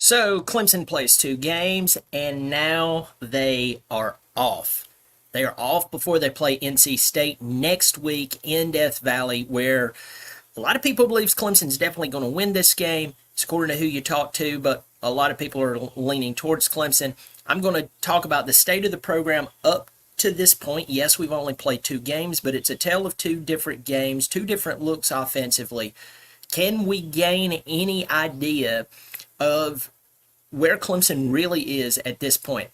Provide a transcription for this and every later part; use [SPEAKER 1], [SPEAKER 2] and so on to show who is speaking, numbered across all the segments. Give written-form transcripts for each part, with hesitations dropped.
[SPEAKER 1] So Clemson plays 2 games, and now they are off. They are off before they play NC State next week in Death Valley, where a lot of people believes Clemson's definitely going to win this game. It's according to who you talk to, but a lot of people are leaning towards Clemson. I'm going to talk about the state of the program up to this point. Yes, we've only played 2 games, but it's a tale of 2 different games, 2 different looks offensively. Can we gain any idea of where Clemson really is at this point?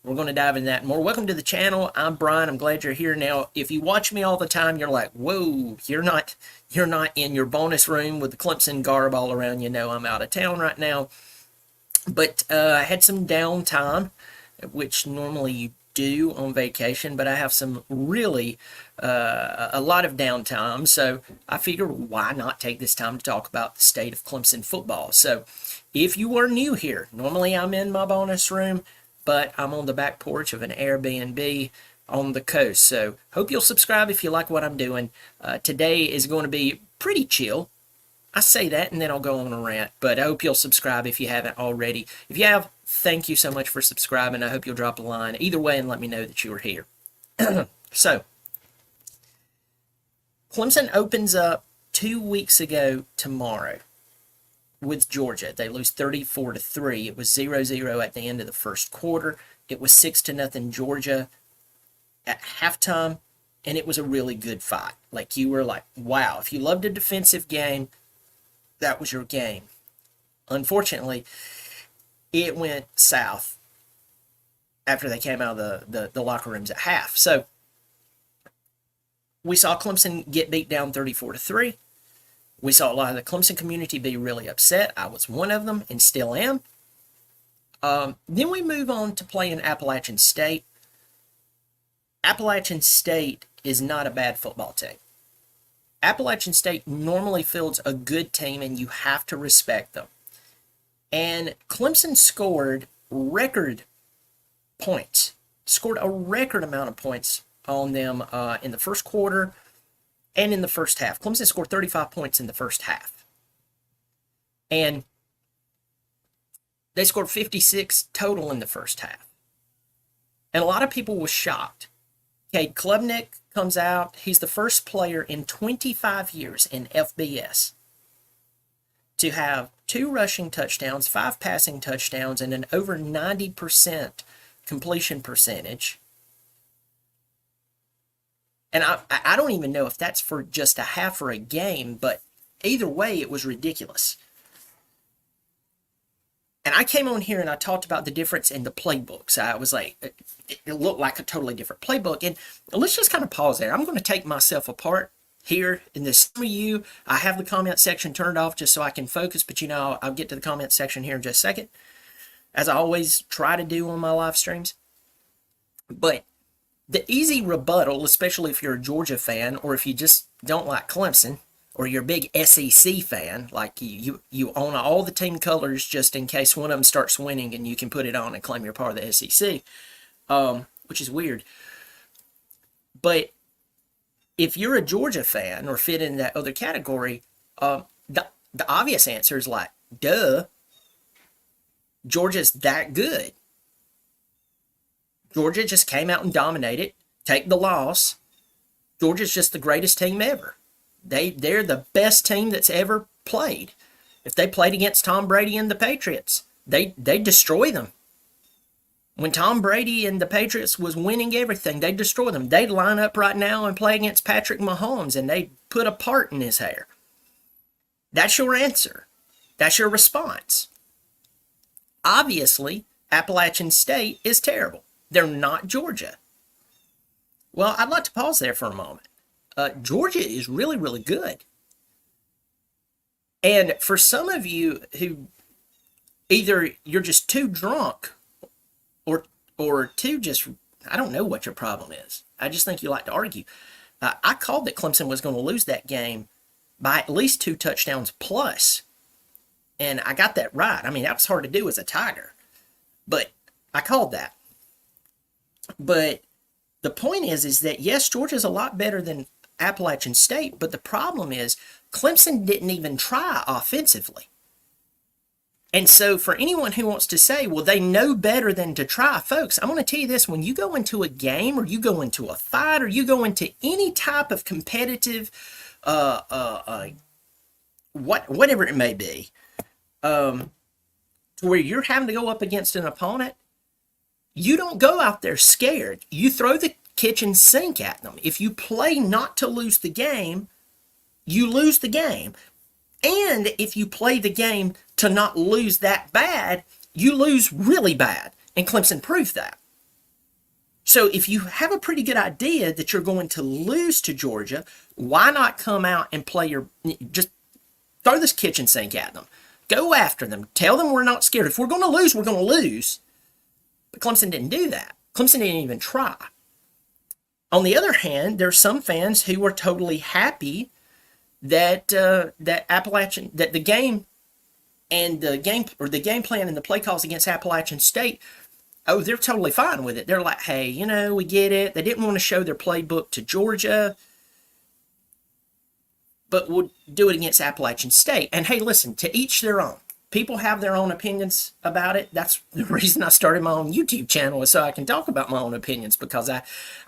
[SPEAKER 1] We're going to dive into that more. Welcome to the channel. I'm Brian. I'm glad you're here. Now, if you watch me all the time, you're like, whoa, you're not in your bonus room with the Clemson garb all around. You know I'm out of town right now. But I had some downtime, which normally you do on vacation, but I have some really a lot of downtime, so I figured why not take this time to talk about the state of Clemson football. So if you are new here, normally I'm in my bonus room, but I'm on the back porch of an Airbnb on the coast. So hope you'll subscribe if you like what I'm doing. Today is going to be pretty chill. I say that and then I'll go on a rant, but I hope you'll subscribe if you haven't already. If you have, thank you so much for subscribing. I hope you'll drop a line either way and let me know that you are here. So, Clemson opens up 2 weeks ago tomorrow with Georgia. They lose 34-3. It was 0-0 at the end of the first quarter. It was 6-0 Georgia at halftime, and it was a really good fight. Like, you were like, wow, if you loved a defensive game, that was your game. Unfortunately, it went south after they came out of the locker rooms at half. So we saw Clemson get beat down 34-3. We saw a lot of the Clemson community be really upset. I was one of them and still am. Then we move on to playing Appalachian State. Appalachian State is not a bad football team. Appalachian State normally fields a good team, and you have to respect them. And Clemson scored record points, scored a record amount of points on them in the first quarter and in the first half. Clemson scored 35 points in the first half. And they scored 56 total in the first half. And a lot of people were shocked. Okay, Klubnik comes out. He's the first player in 25 years in FBS to have 2 rushing touchdowns, 5 passing touchdowns, and an over 90% completion percentage. And I don't even know if that's for just a half or a game, but either way, it was ridiculous. And I came on here and I talked about the difference in the playbooks. I was like, it looked like a totally different playbook. And let's just kind of pause there. I'm going to take myself apart here in this. Some of you, I have the comment section turned off just so I can focus, but you know, I'll get to the comment section here in just a second, as I always try to do on my live streams. But the easy rebuttal, especially if you're a Georgia fan or if you just don't like Clemson, or you're a big SEC fan, like you own all the team colors just in case one of them starts winning and you can put it on and claim you're part of the SEC, which is weird. But if you're a Georgia fan or fit in that other category, the obvious answer is like, duh, Georgia's that good. Georgia just came out and dominated. Take the loss. Georgia's just the greatest team ever. They're the best team that's ever played. If they played against Tom Brady and the Patriots, they'd destroy them. When Tom Brady and the Patriots was winning everything, they'd destroy them. They'd line up right now and play against Patrick Mahomes, and they'd put a part in his hair. That's your answer. That's your response. Obviously, Appalachian State is terrible. They're not Georgia. Well, I'd like to pause there for a moment. Georgia is really, really good. And for some of you who either you're just too drunk or too just, I don't know what your problem is. I just think you like to argue. I called that Clemson was going to lose that game by at least 2 touchdowns plus. And I got that right. I mean, that was hard to do as a Tiger. But I called that. But the point is that, yes, Georgia's a lot better than Appalachian State, but the problem is Clemson didn't even try offensively. And so for anyone who wants to say, well, they know better than to try, folks, I'm going to tell you this. When you go into a game or you go into a fight or you go into any type of competitive, whatever it may be, to where you're having to go up against an opponent, you don't go out there scared. You throw the kitchen sink at them. If you play not to lose the game, you lose the game. And if you play the game to not lose that bad, you lose really bad. And Clemson proved that. So if you have a pretty good idea that you're going to lose to Georgia, why not come out and just throw this kitchen sink at them. Go after them. Tell them we're not scared. If we're going to lose, we're going to lose. But Clemson didn't do that. Clemson didn't even try. On the other hand, there's some fans who were totally happy that the game and the game plan and the play calls against Appalachian State, oh, they're totally fine with it. They're like, hey, we get it. They didn't want to show their playbook to Georgia, but we'll do it against Appalachian State. And hey, listen, to each their own. People have their own opinions about it. That's the reason I started my own YouTube channel, is so I can talk about my own opinions, because I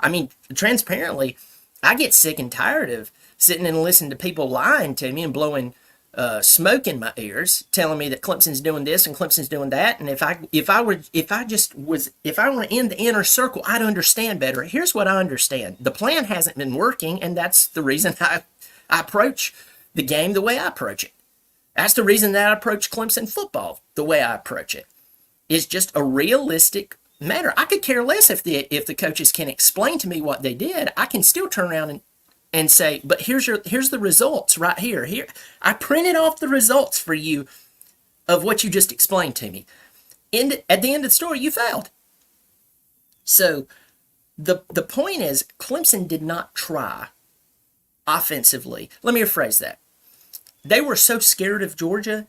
[SPEAKER 1] mean, transparently, I get sick and tired of sitting and listening to people lying to me and blowing smoke in my ears, telling me that Clemson's doing this and Clemson's doing that. And if I want to end the inner circle, I'd understand better. Here's what I understand: the plan hasn't been working, and that's the reason I approach the game the way I approach it. That's the reason that I approach Clemson football the way I approach it. It's just a realistic matter. I could care less if the coaches can explain to me what they did. I can still turn around and say, but here's the results right here. Here, I printed off the results for you of what you just explained to me. At the end of the story, you failed. So the point is, Clemson did not try offensively. Let me rephrase that. They were so scared of Georgia,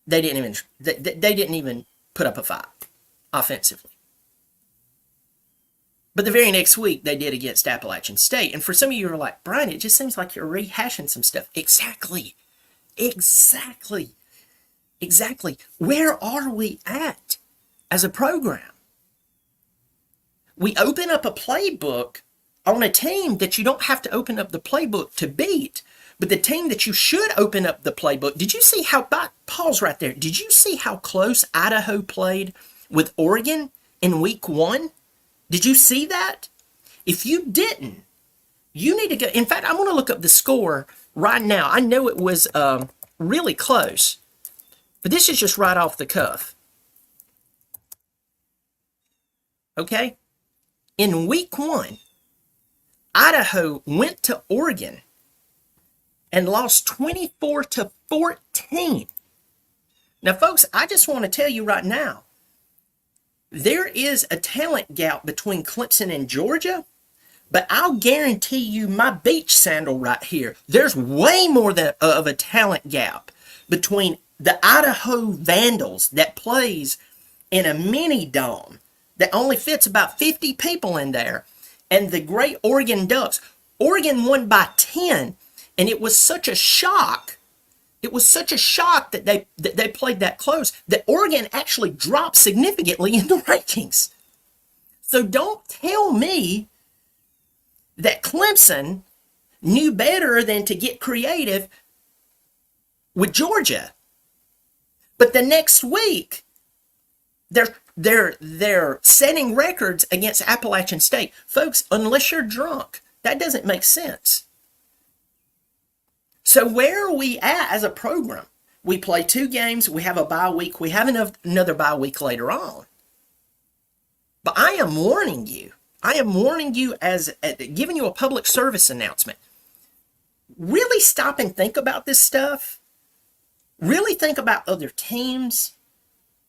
[SPEAKER 1] they didn't even put up a fight offensively. But the very next week, they did against Appalachian State. And for some of you who are like, Brian, it just seems like you're rehashing some stuff. Exactly. Where are we at as a program? We open up a playbook on a team that you don't have to open up the playbook to beat. But the team that you should open up the playbook, did you see how, pause right there, did you see how close Idaho played with Oregon in week 1? Did you see that? If you didn't, you need to go. In fact, I'm going to look up the score right now. I know it was really close, but this is just right off the cuff. Okay? In week 1, Idaho went to Oregon and lost 24-14. Now, folks, I just want to tell you right now, there is a talent gap between Clemson and Georgia, but I'll guarantee you my beach sandal right here, there's way more of a talent gap between the Idaho Vandals that plays in a mini dome that only fits about 50 people in there, and the great Oregon Ducks. Oregon won by 10. And it was such a shock. It was such a shock that they played that close that Oregon actually dropped significantly in the rankings. So don't tell me that Clemson knew better than to get creative with Georgia. But the next week, they're setting records against Appalachian State. Folks, unless you're drunk, that doesn't make sense. So where are we at as a program? We play 2 games. We have a bye week. We have another bye week later on. But I am warning you. I am warning you as giving you a public service announcement. Really stop and think about this stuff. Really think about other teams.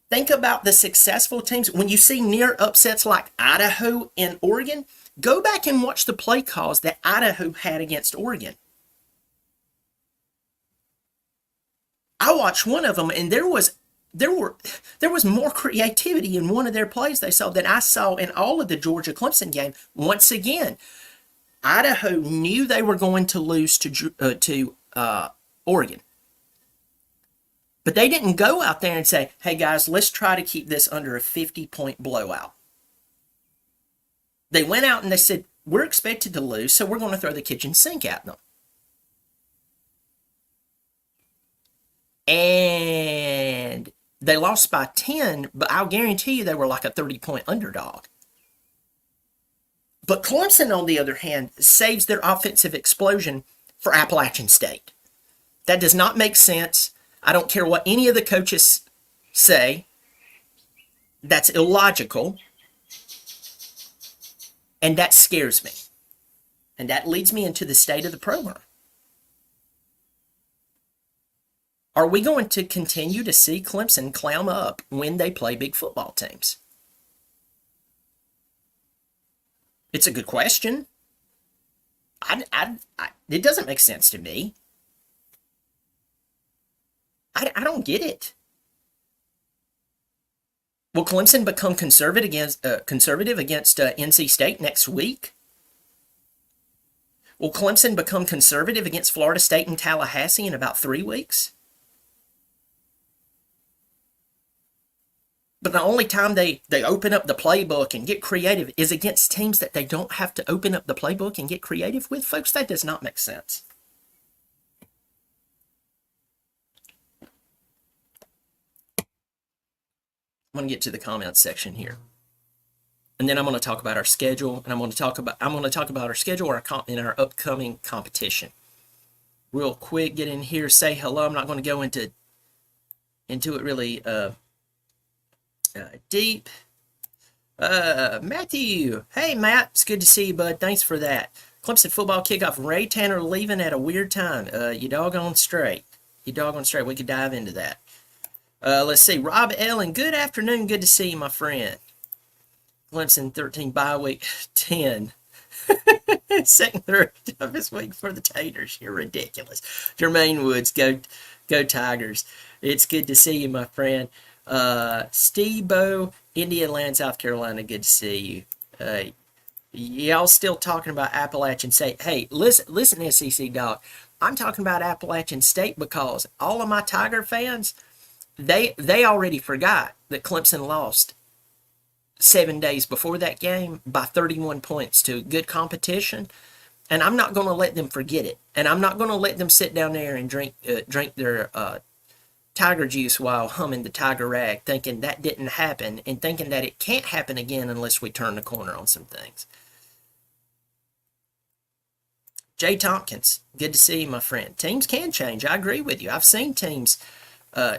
[SPEAKER 1] Think about the successful teams. When you see near upsets like Idaho and Oregon, go back and watch the play calls that Idaho had against Oregon. I watched one of them, and there was more creativity in one of their plays they saw than I saw in all of the Georgia Clemson game. Once again, Idaho knew they were going to lose to Oregon. But they didn't go out there and say, hey guys, let's try to keep this under a 50-point blowout. They went out and they said, we're expected to lose, so we're going to throw the kitchen sink at them. And they lost by 10, but I'll guarantee you they were like a 30-point underdog. But Clemson, on the other hand, saves their offensive explosion for Appalachian State. That does not make sense. I don't care what any of the coaches say. That's illogical. And that scares me. And that leads me into the state of the program. Are we going to continue to see Clemson clam up when they play big football teams? It's a good question. It doesn't make sense to me. I don't get it. Will Clemson become conservative against NC State next week? Will Clemson become conservative against Florida State and Tallahassee in about 3 weeks? But the only time they open up the playbook and get creative is against teams that they don't have to open up the playbook and get creative with. Folks, that does not make sense. I'm going to get to the comments section here. And then I'm going to talk about our schedule, and I'm going to talk about our schedule in our upcoming competition. Real quick, get in here, say hello. I'm not going to go into it really deep. Matthew, hey Matt, it's good to see you, bud. Thanks for that. Clemson football kickoff. Ray Tanner leaving at a weird time. You doggone straight. We could dive into that. Let's see. Rob Ellen, good afternoon. Good to see you, my friend. Clemson 13 bye week 10. Second, third toughest week for the Taters. You're ridiculous. Jermaine Woods, go Tigers. It's good to see you, my friend. Steve Bow, Indianaland, South Carolina. Good to see you. Y'all still talking about Appalachian State. Hey, listen, SEC Doc. I'm talking about Appalachian State because all of my Tiger fans, they already forgot that Clemson lost 7 days before that game by 31 points to good competition, and I'm not going to let them forget it. And I'm not going to let them sit down there and drink their Tiger juice while humming the Tiger rag, thinking that didn't happen and thinking that it can't happen again unless we turn the corner on some things. Jay Tompkins, good to see you, my friend. Teams can change. I agree with you. I've seen teams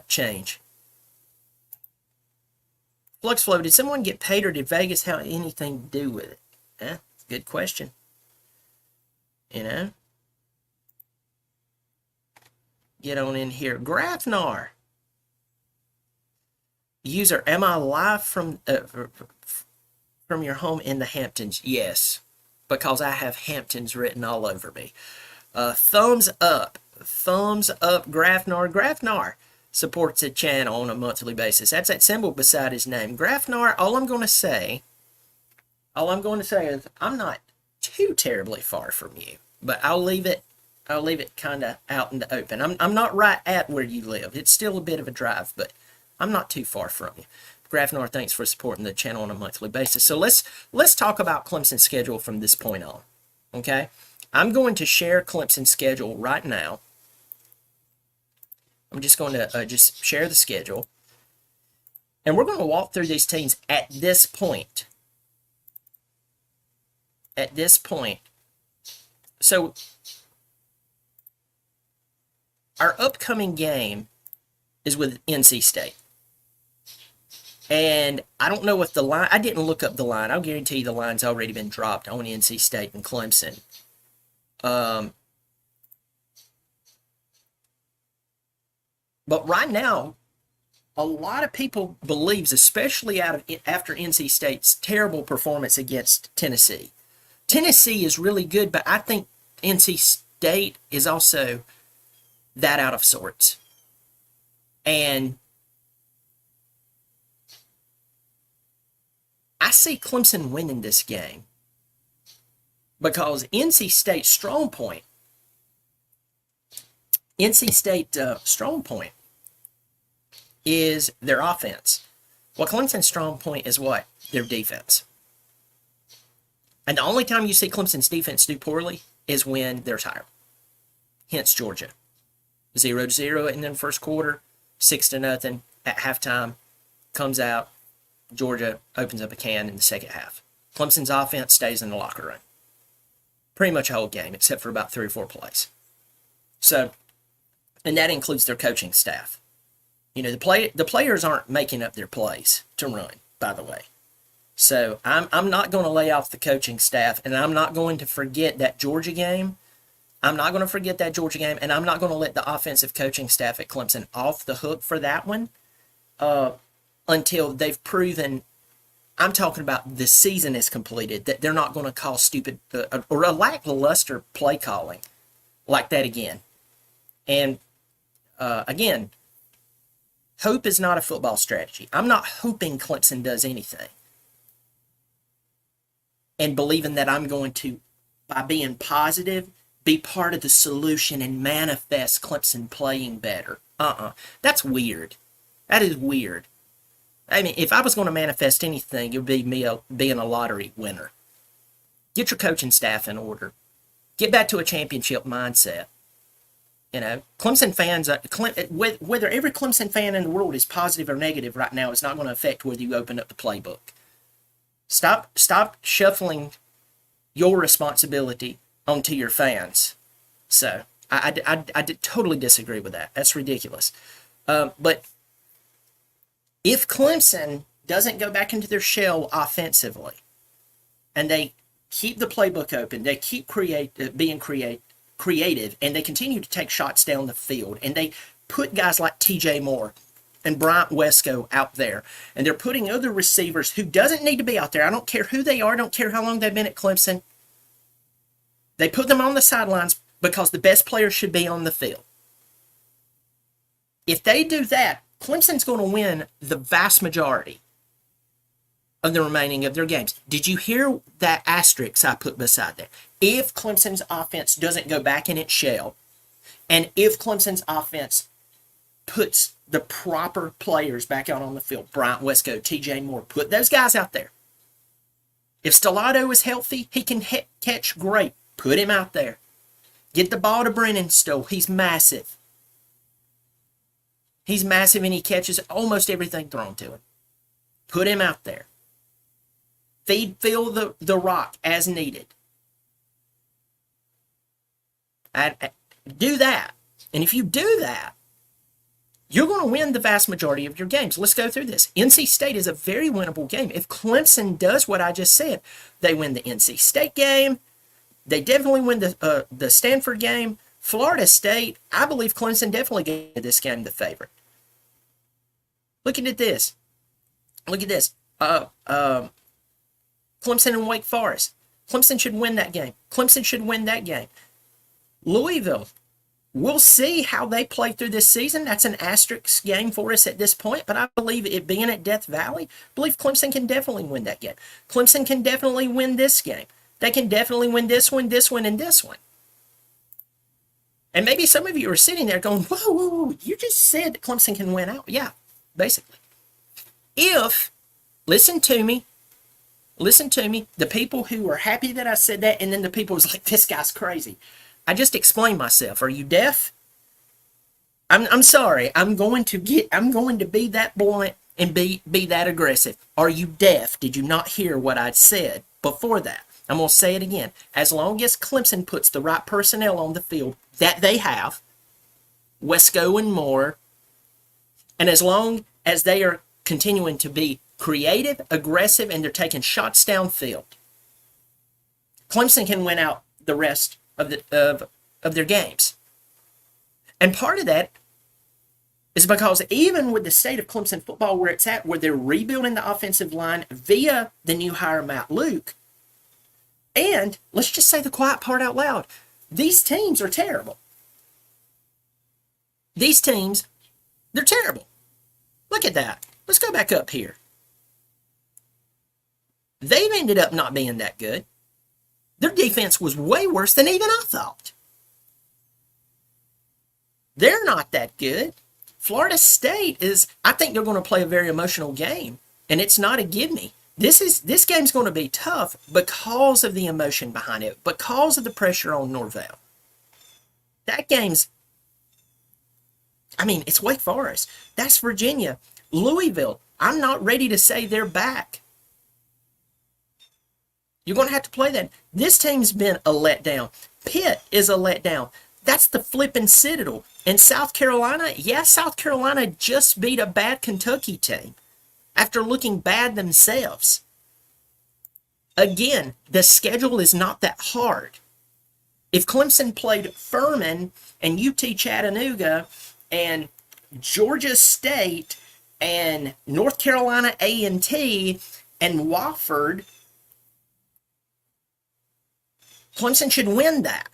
[SPEAKER 1] change. Flux Flow, did someone get paid or did Vegas have anything to do with it? Good question. You know? Get on in here. Grafnar. User, am I live from your home in the Hamptons? Yes, because I have Hamptons written all over me. Thumbs up. Thumbs up, Grafnar. Grafnar supports the channel on a monthly basis. That's that symbol beside his name. Grafnar, all I'm going to say is I'm not too terribly far from you, but I'll leave it kind of out in the open. I'm not right at where you live. It's still a bit of a drive, but I'm not too far from you. Grafnar, thanks for supporting the channel on a monthly basis. So let's talk about Clemson's schedule from this point on. Okay? I'm going to share Clemson's schedule right now. I'm just going to just share the schedule. And we're going to walk through these teams at this point. At this point. So our upcoming game is with NC State. And I don't know if the line, I didn't look up the line. I'll guarantee you the line's already been dropped on NC State and Clemson. But right now, a lot of people believes, especially after NC State's terrible performance against Tennessee. Tennessee is really good, but I think NC State is also that out of sorts. And I see Clemson winning this game because NC State's strong point is their offense. Well, Clemson's strong point is what? Their defense. And the only time you see Clemson's defense do poorly is when they're tired. Hence Georgia. 0-0 in the first quarter, 6-0 at halftime. Comes out, Georgia opens up a can in the second half. Clemson's offense stays in the locker room. Pretty much a whole game, except for about 3 or 4 plays. So, and that includes their coaching staff. You know, the players aren't making up their plays to run, by the way. So I'm not going to lay off the coaching staff, and I'm not going to forget that Georgia game. I'm not going to forget that Georgia game, and I'm not going to let the offensive coaching staff at Clemson off the hook for that one until they've proven, I'm talking about the season is completed, that they're not going to call stupid or a lackluster play calling like that again. And again, hope is not a football strategy. I'm not hoping Clemson does anything and believing that I'm going to, by being positive, be part of the solution and manifest Clemson playing better. That's weird. That is weird. I mean, if I was going to manifest anything, it would be me being a lottery winner. Get your coaching staff in order. Get back to a championship mindset. You know, Clemson fans, whether every Clemson fan in the world is positive or negative right now is not going to affect whether you open up the playbook. Stop shuffling your responsibility onto your fans. So, I totally disagree with that. That's ridiculous. But if Clemson doesn't go back into their shell offensively, and they keep the playbook open, they keep being creative, and they continue to take shots down the field, and they put guys like TJ Moore and Bryant Wesco out there, and they're putting other receivers who doesn't need to be out there. I don't care who they are. I don't care how long they've been at Clemson. They put them on the sidelines because the best players should be on the field. If they do that, Clemson's going to win the vast majority of the remaining of their games. Did you hear that asterisk I put beside there? If Clemson's offense doesn't go back in its shell, and if Clemson's offense puts the proper players back out on the field, Bryant Wesco, TJ Moore, put those guys out there. If Stellato is healthy, he can catch great. Put him out there. Get the ball to Brennan Stowe. He's massive. He's massive, and he catches almost everything thrown to him. Put him out there. Fill the rock as needed. Do that. And if you do that, you're going to win the vast majority of your games. Let's go through this. NC State is a very winnable game. If Clemson does what I just said, they win the NC State game. They definitely win the Stanford game. Florida State, I believe Clemson definitely gave this game the favorite. Looking at this. Look at this. Clemson and Wake Forest. Clemson should win that game. Clemson should win that game. Louisville. We'll see how they play through this season. That's an asterisk game for us at this point, but I believe it being at Death Valley, I believe Clemson can definitely win that game. Clemson can definitely win this game. They can definitely win this one, and this one. And maybe some of you are sitting there going, whoa, you just said that Clemson can win out. Yeah, basically. Listen to me, the people who are happy that I said that, and then the people who's like, this guy's crazy. I just explained myself. Are you deaf? I'm sorry. I'm going to be that blunt and be that aggressive. Are you deaf? Did you not hear what I said before that? I'm going to say it again. As long as Clemson puts the right personnel on the field that they have, Wesco and Moore, and as long as they are continuing to be creative, aggressive, and they're taking shots downfield, Clemson can win out the rest of their games. And part of that is because even with the state of Clemson football where it's at, where they're rebuilding the offensive line via the new hire Matt Luke, and let's just say the quiet part out loud, these teams are terrible. These teams, they're terrible. Look at that. Let's go back up here. They've ended up not being that good. Their defense was way worse than even I thought. They're not that good. Florida State is, I think they're going to play a very emotional game, and it's not a gimme. This game's going to be tough because of the emotion behind it, because of the pressure on Norvell. That game's, I mean, it's Wake Forest. That's Virginia. Louisville, I'm not ready to say they're back. You're going to have to play that. This team's been a letdown. Pitt is a letdown. That's the flipping Citadel. And South Carolina, yeah, South Carolina just beat a bad Kentucky team after looking bad themselves. Again, the schedule is not that hard. If Clemson played Furman and UT Chattanooga and Georgia State and North Carolina A&T and Wofford, Clemson should win that.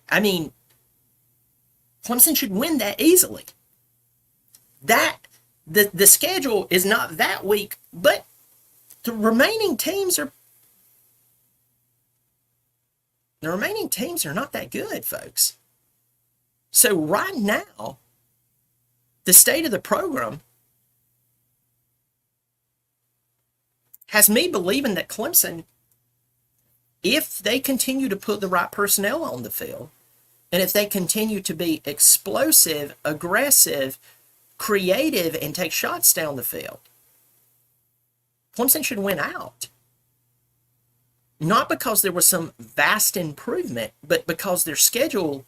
[SPEAKER 1] I mean, Clemson should win that easily. The schedule is not that weak, but the remaining teams are not that good, folks. So right now, the state of the program has me believing that Clemson, if they continue to put the right personnel on the field, and if they continue to be explosive, aggressive, creative, and take shots down the field, Clemson should win out. Not because there was some vast improvement, but because their schedule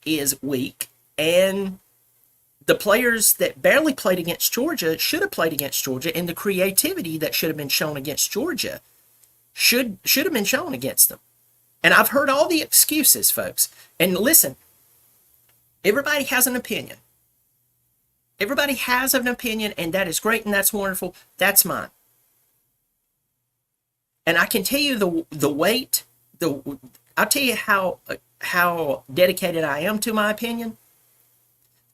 [SPEAKER 1] is weak, and the players that barely played against Georgia should have played against Georgia, and the creativity that should have been shown against Georgia should have been shown against them. And I've heard all the excuses, folks. And listen, everybody has an opinion. Everybody has an opinion, and that is great, and that's wonderful. That's mine. And I can tell you the weight, I'll tell you how dedicated I am to my opinion.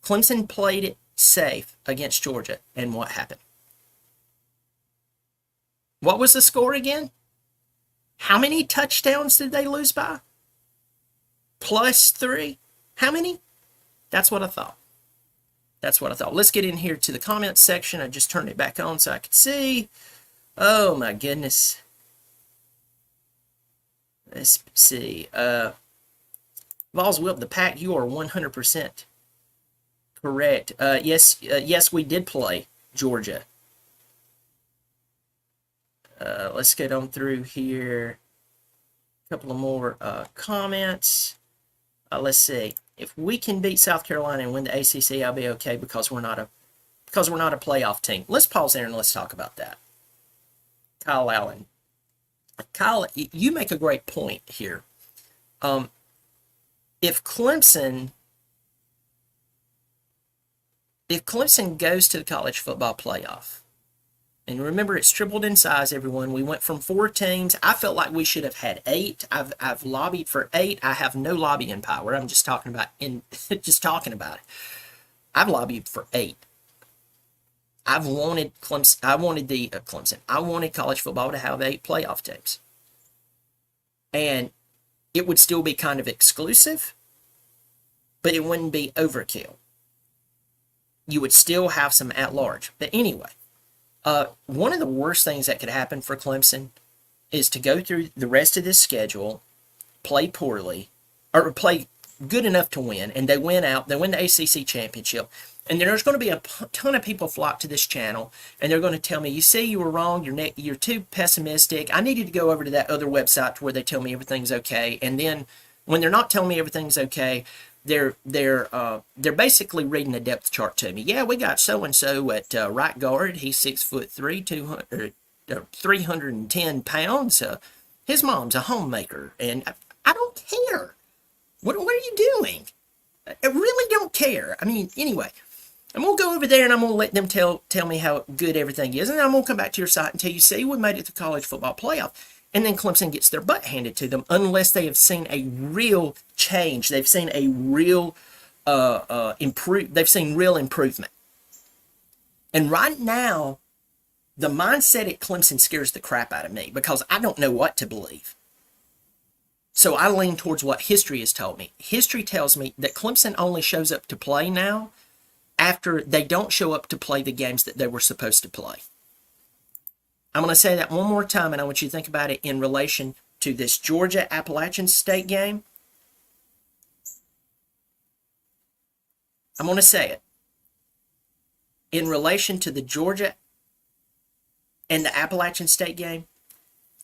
[SPEAKER 1] Clemson played it safe against Georgia, and what happened? What was the score again? How many touchdowns did they lose by? +3? How many? That's what I thought. That's what I thought. Let's get in here to the comments section. I just turned it back on so I could see. Oh my goodness. Let's see. Vols whipped the pack. You are 100% correct. Yes, we did play Georgia. Let's get on through here. A couple of more comments. Let's see. If we can beat South Carolina and win the ACC, I'll be okay because we're not a playoff team. Let's pause there and let's talk about that. Kyle Allen. Kyle, you make a great point here. If Clemson goes to the college football playoff, and remember, it's tripled in size, everyone. We went from 4 teams. I felt like we should have had 8. I've lobbied for 8. I have no lobbying power. I'm just talking about it. I've lobbied for 8. I've wanted Clemson. I wanted Clemson. I wanted college football to have 8 playoff teams, and it would still be kind of exclusive, but it wouldn't be overkill. You would still have some at large. But anyway. One of the worst things that could happen for Clemson is to go through the rest of this schedule, play poorly, or play good enough to win, and they win out, they win the ACC championship, and then there's going to be a ton of people flock to this channel, and they're going to tell me, you see, you were wrong, you're too pessimistic, I needed to go over to that other website where they tell me everything's okay, and then when they're not telling me everything's okay, they're basically reading a depth chart to me. Yeah, we got so and so at right guard. He's 6'3", 310 pounds. His mom's a homemaker, and I don't care. What are you doing? I really don't care. I mean, anyway, I'm gonna go over there and I'm gonna let them tell me how good everything is, and then I'm gonna come back to your site and tell you, see, we made it to college football playoff. And then Clemson gets their butt handed to them unless they have seen a real change. They've seen a real they've seen real improvement. And right now, the mindset at Clemson scares the crap out of me because I don't know what to believe. So I lean towards what history has told me. History tells me that Clemson only shows up to play now after they don't show up to play the games that they were supposed to play. I'm going to say that one more time, and I want you to think about it in relation to this Georgia Appalachian State game. I'm going to say it. In relation to the Georgia and the Appalachian State game,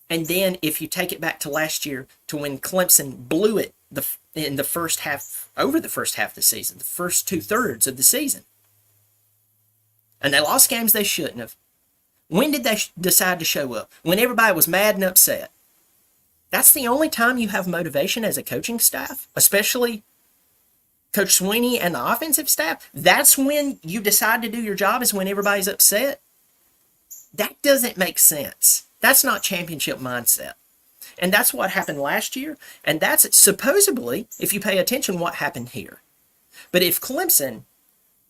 [SPEAKER 1] and then if you take it back to last year to when Clemson blew it in the first half, over the first half of the season, the first 2/3 of the season. And they lost games they shouldn't have. When did they decide to show up? When everybody was mad and upset. That's the only time you have motivation as a coaching staff, especially Coach Sweeney and the offensive staff. That's when you decide to do your job, is when everybody's upset. That doesn't make sense. That's not championship mindset. And that's what happened last year. And that's supposedly, if you pay attention, what happened here. But if Clemson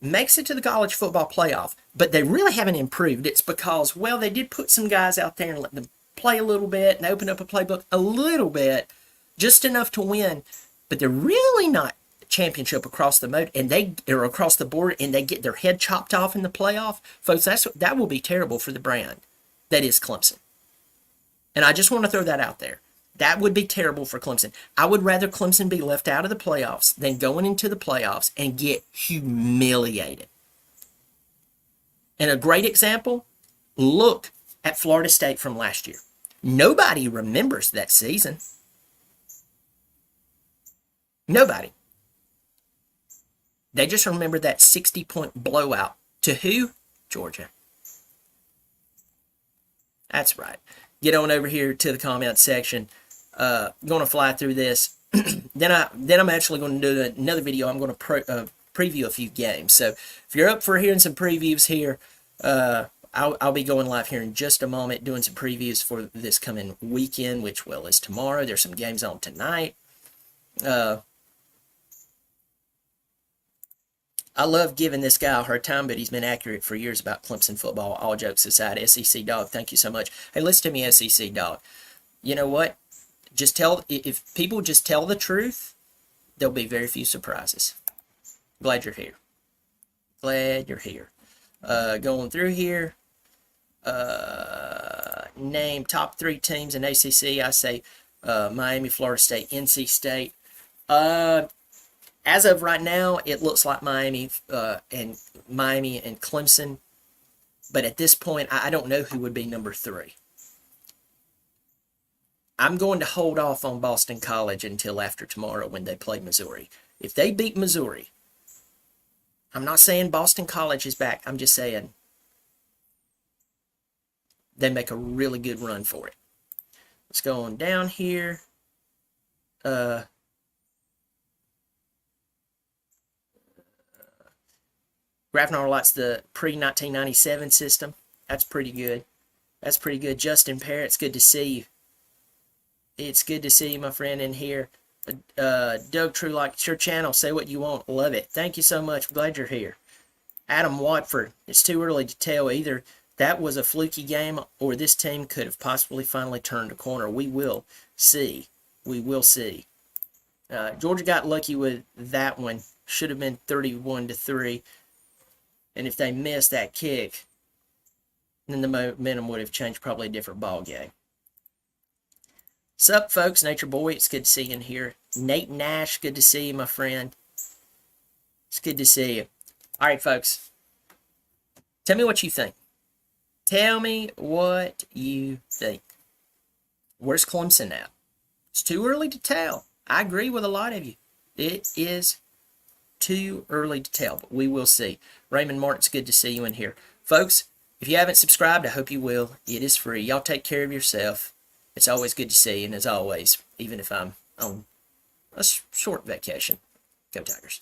[SPEAKER 1] makes it to the college football playoff, but they really haven't improved, it's because, well, they did put some guys out there and let them play a little bit and open up a playbook a little bit, just enough to win. But they're really not championship across the mode, and they are across the board, and they get their head chopped off in the playoff. Folks, that will be terrible for the brand that is Clemson. And I just want to throw that out there. That would be terrible for Clemson. I would rather Clemson be left out of the playoffs than going into the playoffs and get humiliated. And a great example, look at Florida State from last year. Nobody remembers that season. Nobody. They just remember that 60-point blowout. To who? Georgia. That's right. Get on over here to the comment section. Going to fly through this. then I'm actually going to do another video. I'm going to preview a few games. So if you're up for hearing some previews here, I'll be going live here in just a moment, doing some previews for this coming weekend, which, well, is tomorrow. There's some games on tonight. I love giving this guy a hard time, but he's been accurate for years about Clemson football. All jokes aside, SEC Dog, thank you so much. Hey, listen to me, SEC Dog. You know what? If people just tell the truth, there'll be very few surprises. Glad you're here. Glad you're here. Going through here. Name top 3 teams in ACC. I say Miami, Florida State, NC State. As of right now, it looks like Miami and Clemson. But at this point, I don't know who would be number 3. I'm going to hold off on Boston College until after tomorrow when they play Missouri. If they beat Missouri, I'm not saying Boston College is back. I'm just saying they make a really good run for it. Let's go on down here. Grafnar likes the pre-1997 system. That's pretty good. That's pretty good. Justin Parrott, it's good to see you. It's good to see you, my friend, in here. Doug True, like, it's your channel. Say what you want. Love it. Thank you so much. I'm glad you're here. Adam Watford, it's too early to tell. Either that was a fluky game or this team could have possibly finally turned a corner. We will see. We will see. Georgia got lucky with that one. Should have been 31-3. And if they missed that kick, then the momentum would have changed, probably a different ball game. Sup, folks? Nature Boy, it's good to see you in here. Nate Nash, good to see you, my friend. It's good to see you. All right, folks. Tell me what you think. Tell me what you think. Where's Clemson at? It's too early to tell. I agree with a lot of you. It is too early to tell, but we will see. Raymond Martin, it's good to see you in here. Folks, if you haven't subscribed, I hope you will. It is free. Y'all take care of yourself. It's always good to see you, and as always, even if I'm on a short vacation, go Tigers.